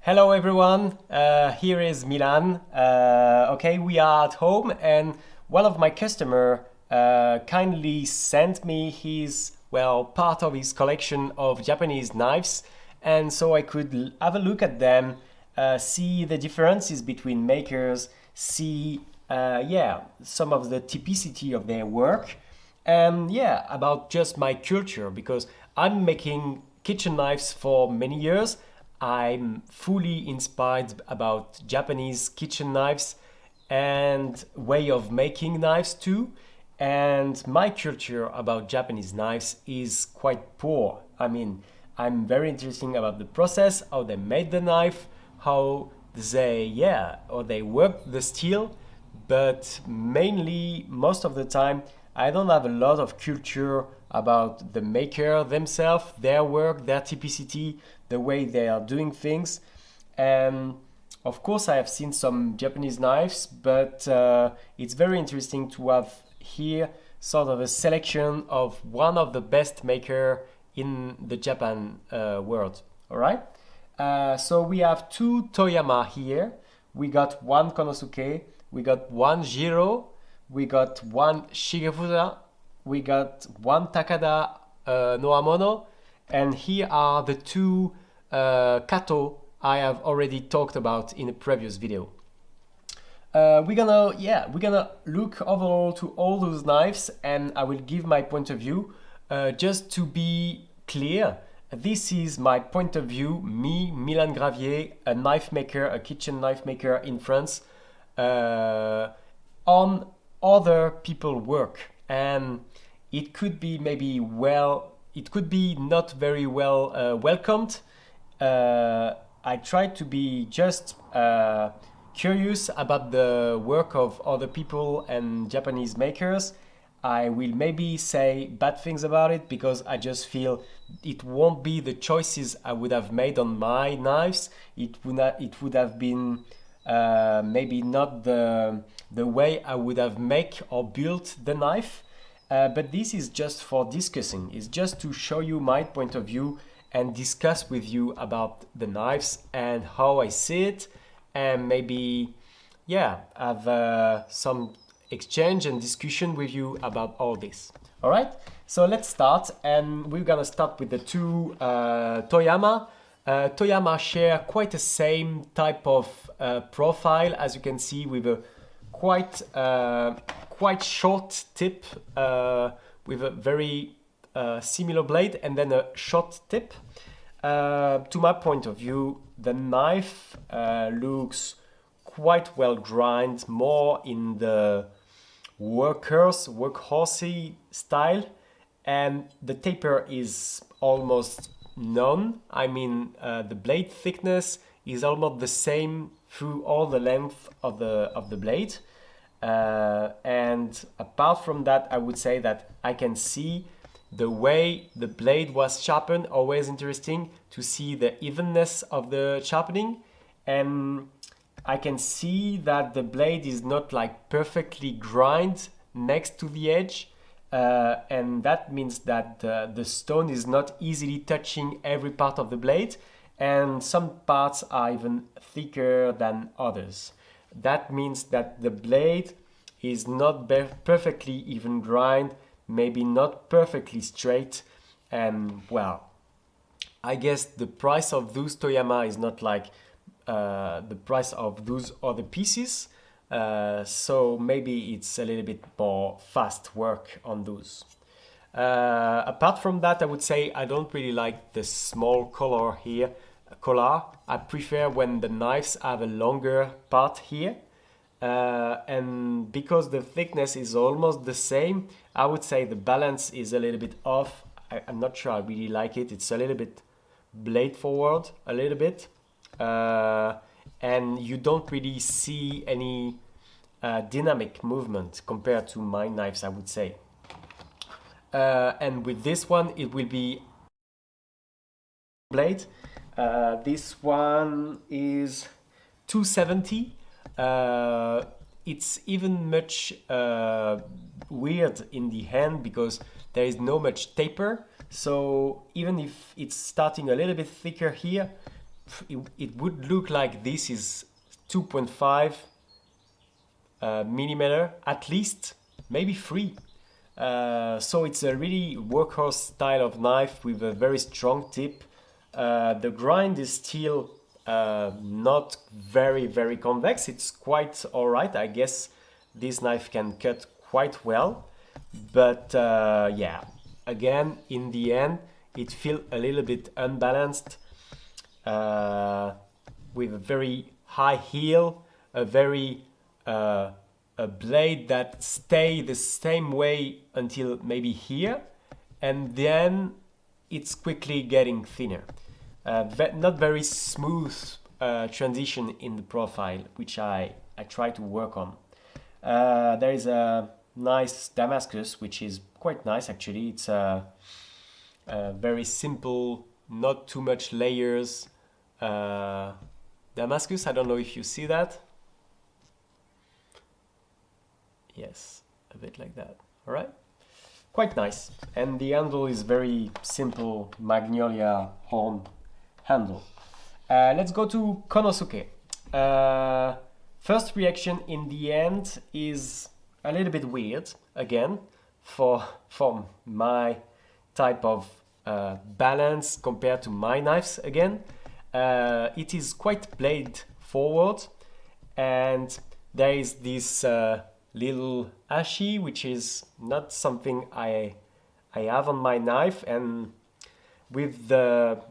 Hello everyone, here is Milan. Okay, we are at home and one of my customer kindly sent me part of his collection of Japanese knives, and so I could have a look at them, see the differences between makers, see some of the typicity of their work, and about just my culture because I'm making kitchen knives for many years. I'm fully inspired about Japanese kitchen knives and way of making knives too. And my culture about Japanese knives is quite poor. I'm very interested about the process, how they made the knife, how or they work the steel, but mainly most of the time I don't have a lot of culture about the maker themselves, their work, their typicity, the way they are doing things. And of course, I have seen some Japanese knives, but it's very interesting to have here sort of a selection of one of the best maker in the Japan world. All right. So we have two Toyama here. We got one Konosuke, we got one Jiro, we got one Shigefusa, we got one Takada no, and here are the two Kato I have already talked about in a previous video. We're gonna look overall to all those knives, and I will give my point of view. Just to be clear, this is my point of view, me, Milan Gravier, a knife maker, a kitchen knife maker in France, on other people work. And it could be it could be not very well welcomed. I try to be just curious about the work of other people and Japanese makers. I will maybe say bad things about it because I just feel it won't be the choices I would have made on my knives. It would have been maybe not the way I would have make or built the knife. But this is just for discussing. It's just to show you my point of view and discuss with you about the knives and how I see it, and maybe have some exchange and discussion with you about all this. All right, so let's start, and we're gonna start with the two Toyama. Toyama share quite the same type of profile, as you can see, with a quite short tip, with a very similar blade and then a short tip. To my point of view, the knife looks quite well grind, more in the workhorsey style, and the taper is almost none. The blade thickness is almost the same through all the length of the blade. And apart from that, I would say that I can see the way the blade was sharpened. Always interesting to see the evenness of the sharpening, and I can see that the blade is not like perfectly grind next to the edge, and that means that the stone is not easily touching every part of the blade, and some parts are even thicker than others. That means that the blade is not perfectly even grind, maybe not perfectly straight, and I guess the price of those Toyama is not like the price of those other pieces, so maybe it's a little bit more fast work on those. Apart from that, I would say I don't really like the small collar here. I prefer when the knives have a longer part here. And because the thickness is almost the same, I would say the balance is a little bit off. I'm not sure I really like it. It's a little bit blade forward, a little bit. And you don't really see any dynamic movement compared to my knives, I would say. And with this one, it will be blade. This one is 270. It's even much weird in the hand because there is no much taper. So even if it's starting a little bit thicker here, it would look like this is 2.5 millimeter at least, maybe 3. So it's a really workhorse style of knife with a very strong tip. The grind is still not very convex. It's quite alright. I guess this knife can cut quite well. But yeah, again, in the end, it feels a little bit unbalanced with a very high heel, a blade that stay the same way until maybe here, and then it's quickly getting thinner. Not very smooth transition in the profile, which I try to work on. There is a nice Damascus, which is quite nice actually. It's a very simple, not too much layers Damascus. I don't know if you see that. Yes, a bit like that. All right, quite nice. And the handle is very simple magnolia horn handle. Let's go to Konosuke. First reaction in the end is a little bit weird again for my type of balance compared to my knives again. It is quite blade forward, and there is this little ashi, which is not something I have on my knife, and with the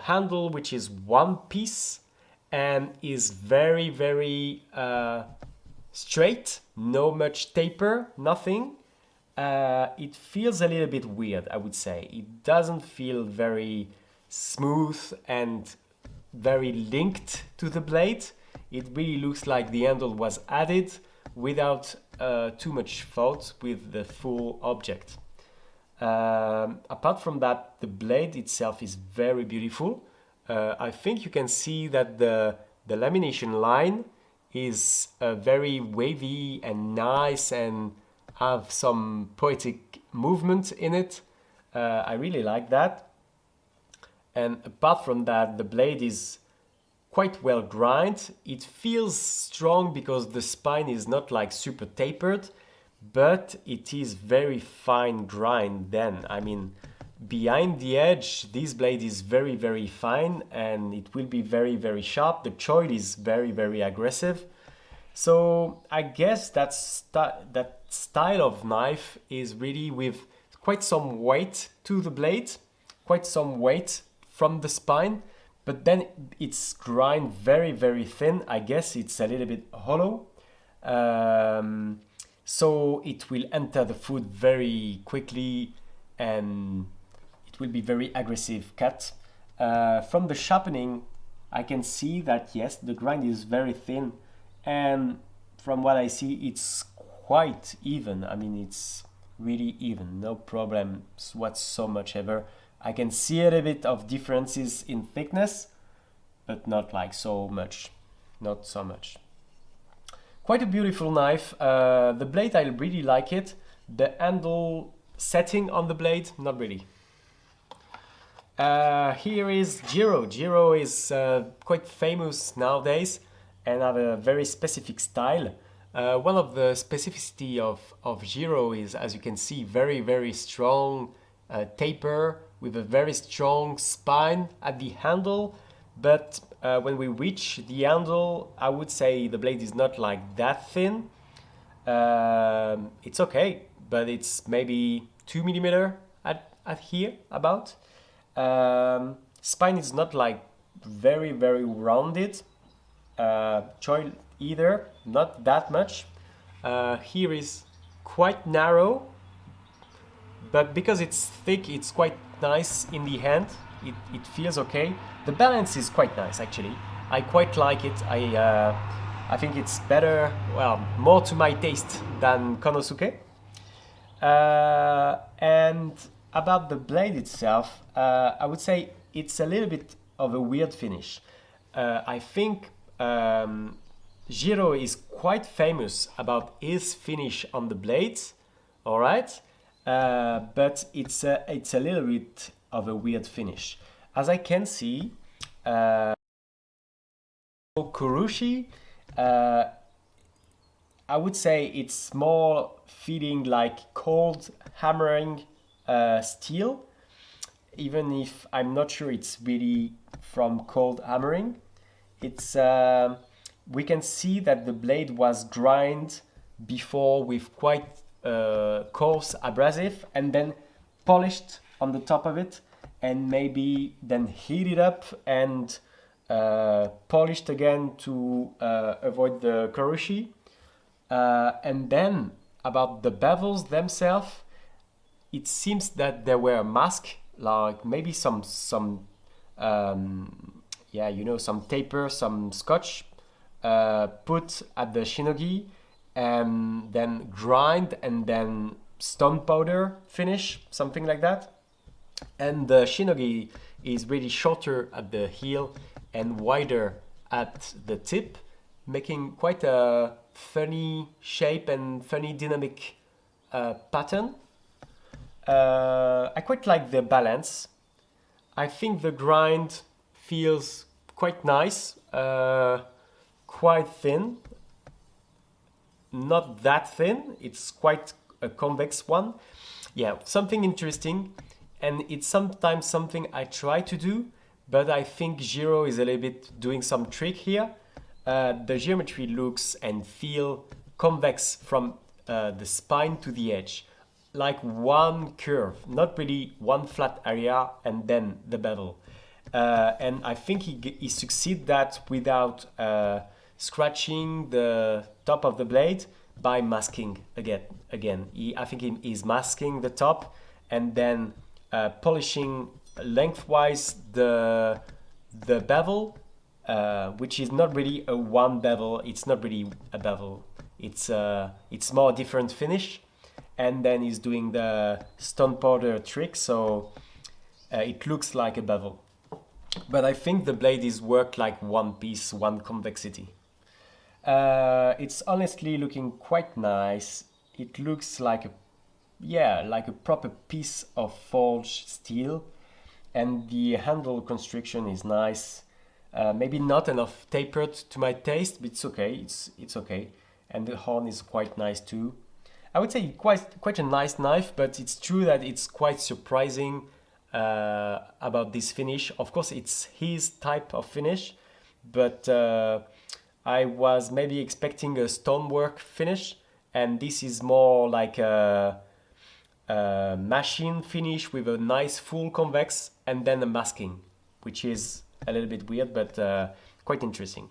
handle, which is one piece and is very straight, no much taper, nothing. It feels a little bit weird, I would say. It doesn't feel very smooth and very linked to the blade. It really looks like the handle was added without too much thought with the full object. Apart from that, the blade itself is very beautiful. I think you can see that the lamination line is very wavy and nice and have some poetic movement in it. I really like that. And apart from that, the blade is quite well grind. It feels strong because the spine is not like super tapered, but it is very fine grind then. I mean, behind the edge, this blade is very fine and it will be very sharp. The choil is very aggressive. So I guess that style of knife is really with quite some weight to the blade, quite some weight from the spine, but then it's grind very thin. I guess it's a little bit hollow. So it will enter the food very quickly and it will be very aggressive cut. From the sharpening, I can see that yes, the grind is very thin, and from what I see, it's quite even. I mean, it's really even, no problems whatsoever. I can see a little bit of differences in thickness, but not like so much, not so much. Quite a beautiful knife. The blade, I really like it. The handle setting on the blade, not really. Here is Jiro. Jiro is quite famous nowadays and have a very specific style. One of the specificity of Jiro is, as you can see, very strong taper with a very strong spine at the handle. But when we reach the handle, I would say the blade is not like that thin. It's okay, but it's maybe 2 millimeter at here about. Spine is not like very rounded. Choil either, not that much. Here is quite narrow, but because it's thick, it's quite nice in the hand. It feels okay. The balance is quite nice actually. I quite like it. I think it's better, well, more to my taste than Konosuke. And about the blade itself, I would say it's a little bit of a weird finish. I think Jiro is quite famous about his finish on the blades, all right? But it's a little bit of a weird finish. As I can see, Kurushi, uh, I would say it's more feeling like cold hammering steel, even if I'm not sure it's really from cold hammering. It's we can see that the blade was ground before with quite coarse abrasive and then polished on the top of it, and maybe then heated up and polished again to avoid the kurushi. And then about the bevels themselves, it seems that there were masks, like maybe yeah, you know, some taper, some scotch put at the shinogi, and then grind and then stone powder finish, something like that. And the shinogi is really shorter at the heel and wider at the tip, making quite a funny shape and funny dynamic pattern. I quite like the balance. I think the grind feels quite nice, quite thin, not that thin, it's quite a convex one. Yeah, something interesting, and it's sometimes something I try to do, but I think Jiro is a little bit doing some trick here. The geometry looks and feel convex from the spine to the edge, like one curve, not really one flat area and then the bevel. And I think he succeed that without scratching the top of the blade by masking again. I think he is masking the top and then polishing lengthwise the bevel, which is not really a one bevel. It's not really a bevel. It's more different finish, and then he's doing the stone powder trick, so it looks like a bevel. But I think the blade is worked like one piece, one convexity. It's honestly looking quite nice. It looks like like a proper piece of forged steel, and the handle construction is nice. Maybe not enough tapered to my taste, but it's okay. It's okay, and the horn is quite nice too. I would say quite a nice knife, but it's true that it's quite surprising about this finish. Of course, it's his type of finish, but I was maybe expecting a stonework finish, and this is more like a machine finish with a nice full convex and then a masking, which is a little bit weird, but quite interesting.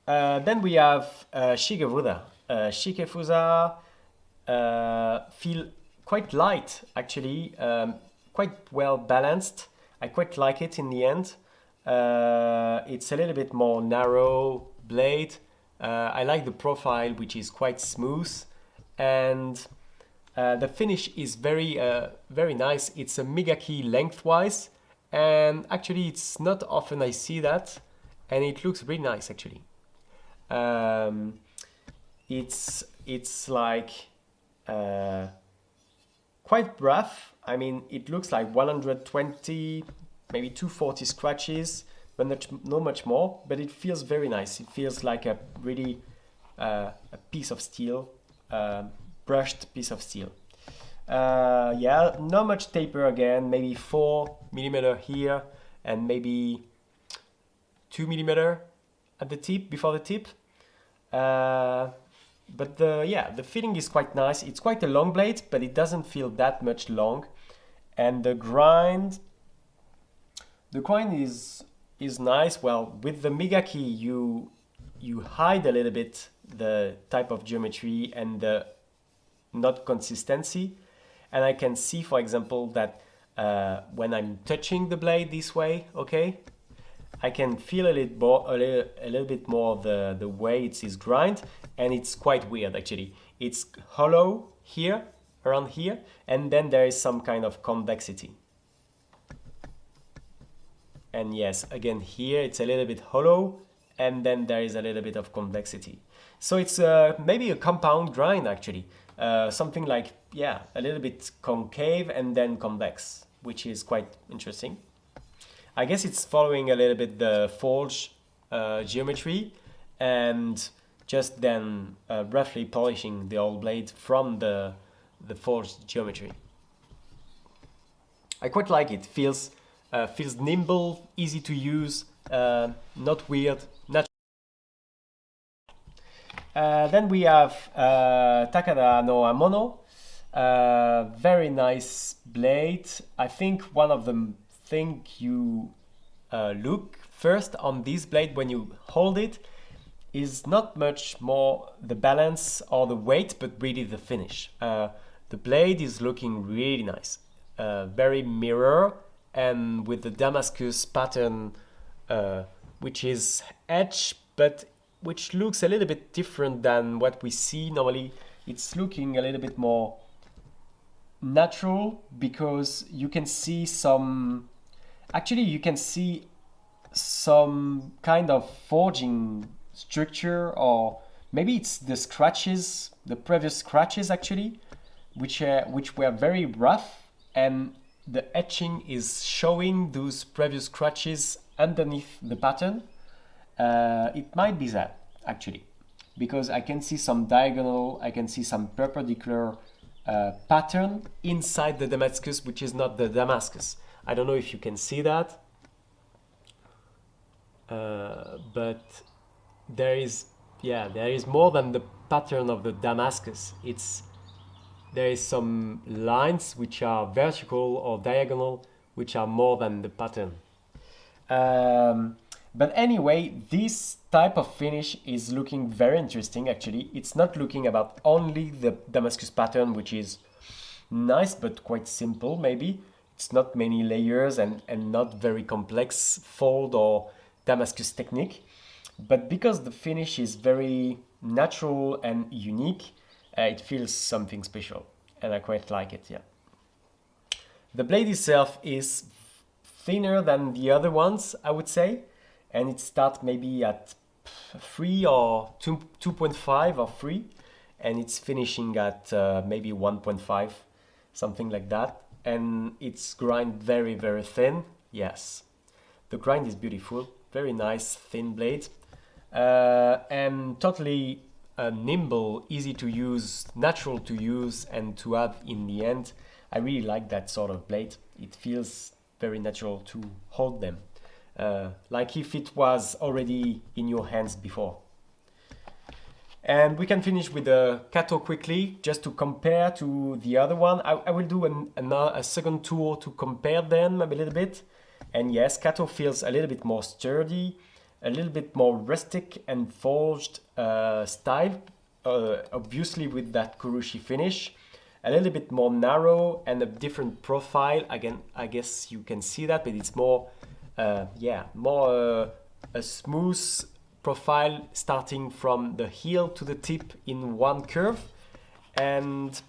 Then we have Shigefusa. Shigefusa feel quite light, actually, quite well balanced. I quite like it in the end. It's a little bit more narrow blade. I like the profile, which is quite smooth, and the finish is very nice. It's a migaki lengthwise, and actually it's not often I see that, and it looks really nice actually. It's like quite rough. I mean, it looks like 120, maybe 240 scratches, but not much more. But it feels very nice. It feels like a really a piece of steel, brushed piece of steel. Yeah, not much taper again. Maybe 4 millimeter here, and maybe 2 millimeter at the tip, before the tip. But the feeling is quite nice. It's quite a long blade, but it doesn't feel that much long. And the grind is nice. Well, with the migaki, you hide a little bit the type of geometry and the not consistency. And I can see, for example, that when I'm touching the blade this way, okay, I can feel a little bit more the way it is grind, and it's quite weird actually. It's hollow here, around here, and then there is some kind of convexity. And yes, again here it's a little bit hollow, and then there is a little bit of convexity. So it's maybe a compound grind actually. Something like, a little bit concave and then convex, which is quite interesting. I guess it's following a little bit the forge geometry, and just then roughly polishing the old blade from the forged geometry. I quite like it. Feels nimble, easy to use, not weird, natural. Then we have Takada no Amono. Very nice blade. I think one of them think you look first on this blade when you hold it is not much more the balance or the weight, but really the finish. The blade is looking really nice, very mirror, and with the Damascus pattern, which is edge, but which looks a little bit different than what we see normally. It's looking a little bit more natural, because you can see some, actually you can see some kind of forging structure, or maybe it's the scratches, the previous scratches actually, which were very rough, and the etching is showing those previous scratches underneath the pattern. It might be that actually, because I can see some diagonal, I can see some perpendicular pattern inside the Damascus, which is not the Damascus. I don't know if you can see that, but there is more than the pattern of the Damascus. There is some lines which are vertical or diagonal, which are more than the pattern. But anyway, this type of finish is looking very interesting actually. It's not looking about only the Damascus pattern, which is nice but quite simple maybe. It's not many layers and not very complex fold or Damascus technique. But because the finish is very natural and unique, it feels something special, and I quite like it, yeah. The blade itself is thinner than the other ones, I would say, and it starts maybe at 3 or 2.5 or 3, and it's finishing at maybe 1.5, something like that, and it's grind very, very thin, yes. The grind is beautiful, very nice thin blade, and totally nimble, easy to use, natural to use and to have in the end. I really like that sort of blade. It feels very natural to hold them, like if it was already in your hands before. And we can finish with the Kato quickly, just to compare to the other one. I will do a second tour to compare them a little bit. And yes, Kato feels a little bit more sturdy, a little bit more rustic and forged style, obviously with that Kurushi finish. A little bit more narrow and a different profile. Again, I guess you can see that, but it's more, more a smooth profile starting from the heel to the tip in one curve. And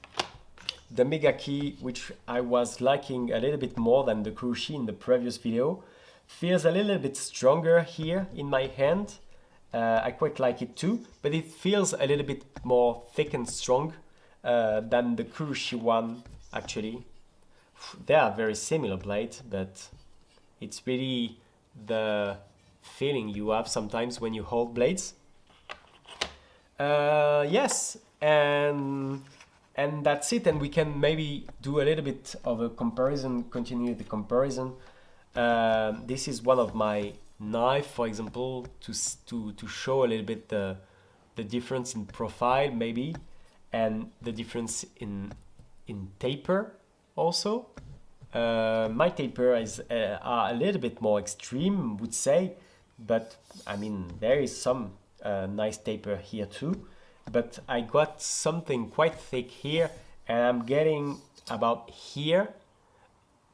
the Mega Key, which I was liking a little bit more than the Kurushi in the previous video, feels a little bit stronger here in my hand. I quite like it too, but it feels a little bit more thick and strong than the Kurushi one actually. They are very similar blades, but it's really the feeling you have sometimes when you hold blades. Yes, and that's it. And we can maybe do a little bit of a comparison, continue the comparison. This is one of my knife, for example, to show a little bit the difference in profile maybe, and the difference in taper also. My taper is are a little bit more extreme, would say, but I mean there is some nice taper here too. But I got something quite thick here, and I'm getting about here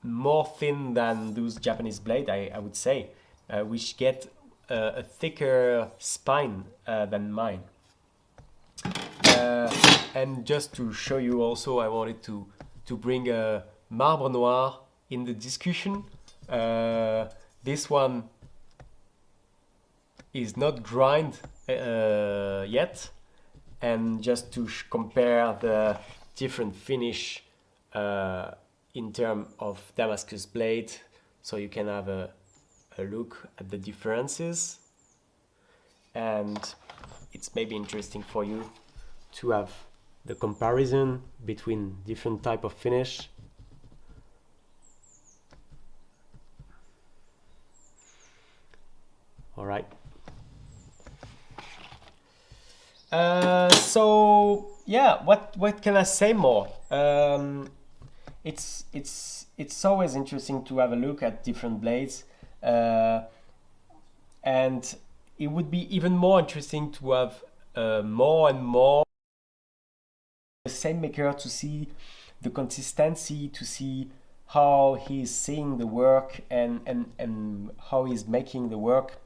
more thin than those Japanese blade, I would say, which get a thicker spine than mine. And just to show you also, I wanted to bring a Marbre Noir in the discussion. This one is not grind yet, and just to compare the different finish in terms of Damascus blade, so you can have a a look at the differences, and it's maybe interesting for you to have the comparison between different type of finish. All right. So yeah, what can I say more? It's always interesting to have a look at different blades, and it would be even more interesting to have more and more the same maker, to see the consistency, to see how he's seeing the work, and how he's making the work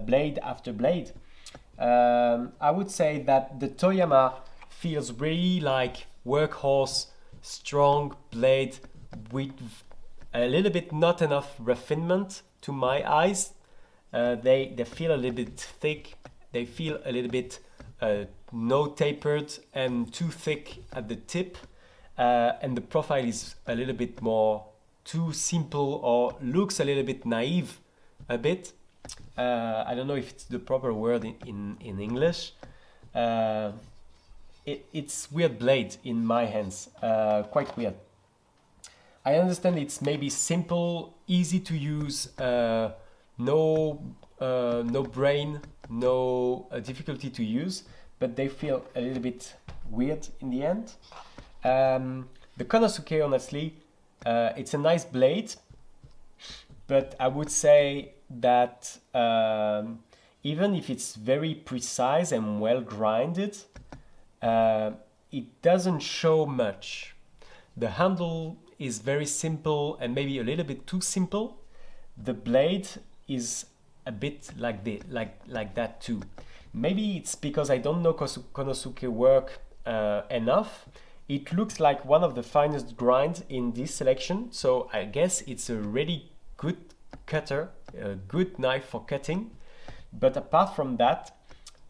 blade after blade. I would say that the Toyama feels really like workhorse, strong blade with a little bit not enough refinement to my eyes. They feel a little bit thick. They feel a little bit no tapered and too thick at the tip, and the profile is a little bit more too simple, or looks a little bit naive a bit. I don't know if it's the proper word in English. It's weird blade in my hands, quite weird. I understand it's maybe simple, easy to use, no brain, no difficulty to use, but they feel a little bit weird in the end. The Konosuke, honestly, it's a nice blade, but I would say that even if it's very precise and well grinded, it doesn't show much. The handle is very simple and maybe a little bit too simple. The blade is a bit like that too. Maybe it's because I don't know Konosuke work enough. It looks like one of the finest grinds in this selection, so I guess it's a really good cutter, a good knife for cutting. But apart from that,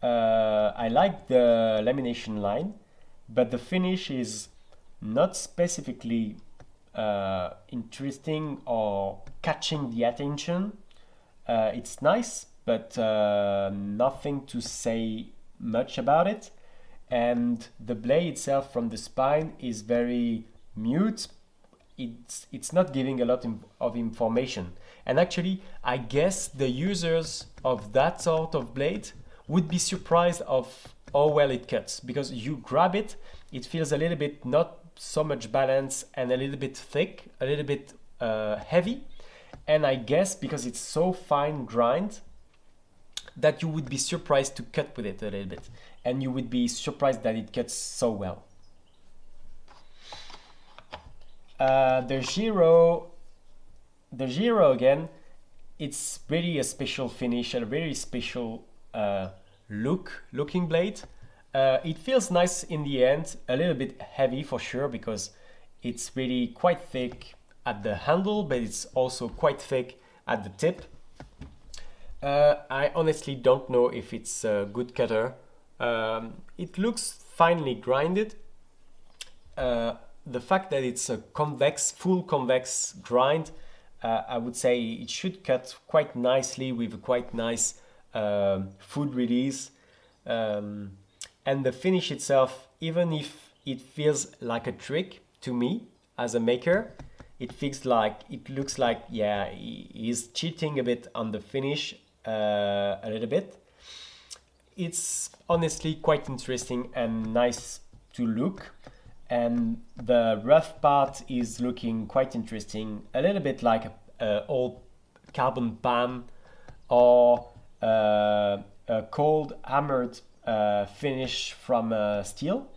I like the lamination line, but the finish is not specifically interesting or catching the attention. It's nice, but nothing to say much about it. And the blade itself from the spine is very mute. It's not giving a lot of information. And actually, I guess the users of that sort of blade would be surprised of how well it cuts, because you grab it, it feels a little bit not so much balance and a little bit thick, a little bit heavy. And I guess because it's so fine grind, that you would be surprised to cut with it a little bit, and you would be surprised that it cuts so well. The Jiro again, it's really a special finish and a very special looking blade. It feels nice in the end, a little bit heavy for sure, because it's really quite thick at the handle, but it's also quite thick at the tip. I honestly don't know if it's a good cutter. It looks finely grinded. The fact that it's a full convex grind, I would say it should cut quite nicely with a quite nice food release. And the finish itself, even if it feels like a trick to me as a maker, it looks like, yeah, he's cheating a bit on the finish, a little bit. It's honestly quite interesting and nice to look. And the rough part is looking quite interesting, a little bit like a old carbon pan, or a cold hammered finish from steel.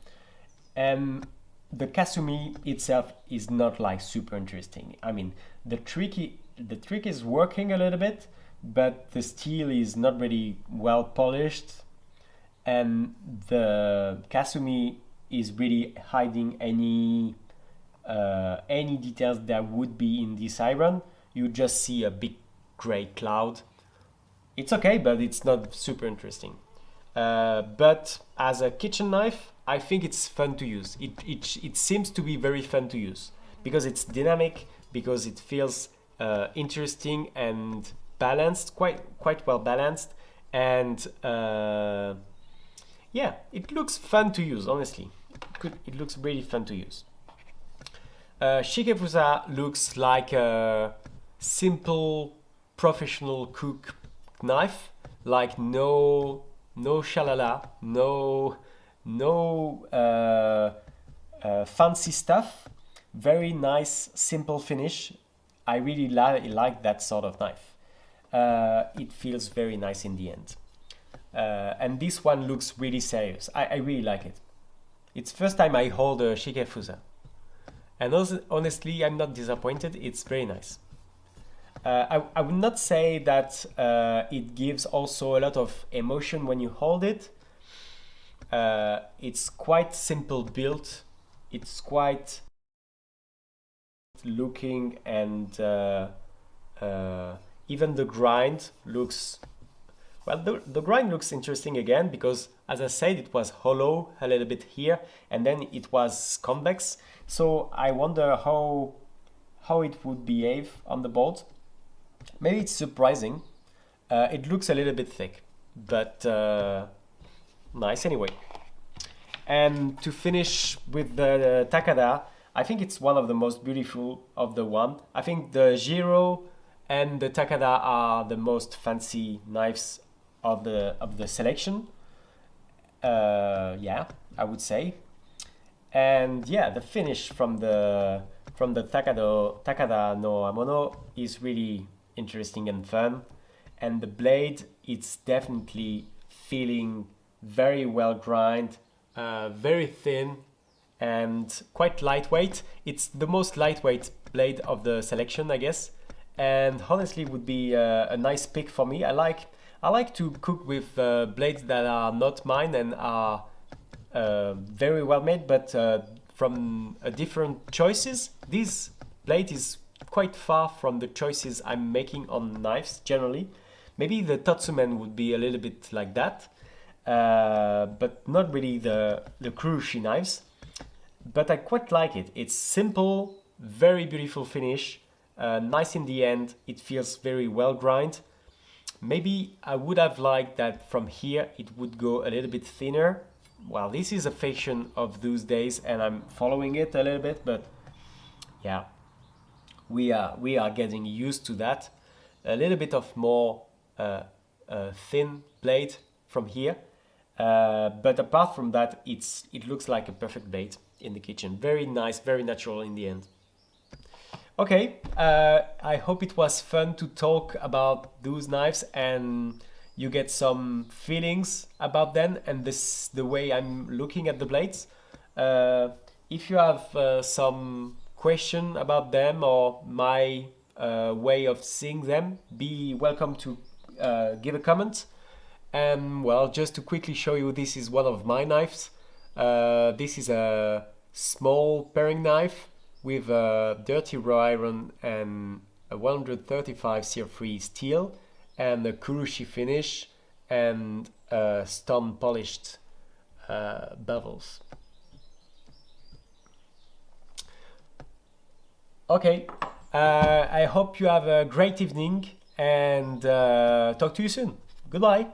And the Kasumi itself is not like super interesting. I mean, the trick is working a little bit, but the steel is not really well polished, and the Kasumi is really hiding any details that would be in this iron. You just see a big gray cloud. It's okay, but it's not super interesting. But as a kitchen knife, I think it's fun to use. It seems to be very fun to use because it's dynamic, because it feels interesting, and balanced, quite well balanced, and yeah, it looks fun to use. Honestly, it looks really fun to use. Shigefusa looks like a simple professional cook knife, like no shalala, no fancy stuff. Very nice, simple finish. I really like that sort of knife. It feels very nice in the end. And this one looks really serious. I really like it. It's first time I hold a Shigefusa. And also, honestly, I'm not disappointed. It's very nice. I would not say that it gives also a lot of emotion when you hold it. It's quite simple built. It's quite looking, and even the grind looks, well, the grind looks interesting again, because as I said, it was hollow a little bit here, and then it was convex. So I wonder how it would behave on the board. Maybe it's surprising. It looks a little bit thick, but nice anyway. And to finish with the Takada, I think it's one of the most beautiful of the one. I think the Jiro and the Takada are the most fancy knives of the selection. Yeah, I would say. And yeah, the finish from the Takada no Amono is really interesting and fun. And the blade, it's definitely feeling very well grind, very thin, and quite lightweight. It's the most lightweight blade of the selection, I guess, and honestly would be a nice pick for me. I like to cook with blades that are not mine and are very well made, but from different choices. This blade is quite far from the choices I'm making on knives generally. Maybe the Tatsumen would be a little bit like that, but not really the Kurushi knives. But I quite like it. It's simple, very beautiful finish, nice in the end. It feels very well grind. Maybe I would have liked that from here it would go a little bit thinner. Well, this is a fashion of those days, and I'm following it a little bit, but yeah, we are getting used to that. A little bit of more thin blade from here, but apart from that, it looks like a perfect blade in the kitchen. Very nice, very natural in the end. Okay, I hope it was fun to talk about those knives and you get some feelings about them and the way I'm looking at the blades. If you have some question about them or my way of seeing them, be welcome to give a comment. And well, just to quickly show you, this is one of my knives. This is a small paring knife with a dirty raw iron and a 135 CR3 steel and a Kurushi finish and stone polished bevels. Okay, I hope you have a great evening and talk to you soon. Goodbye.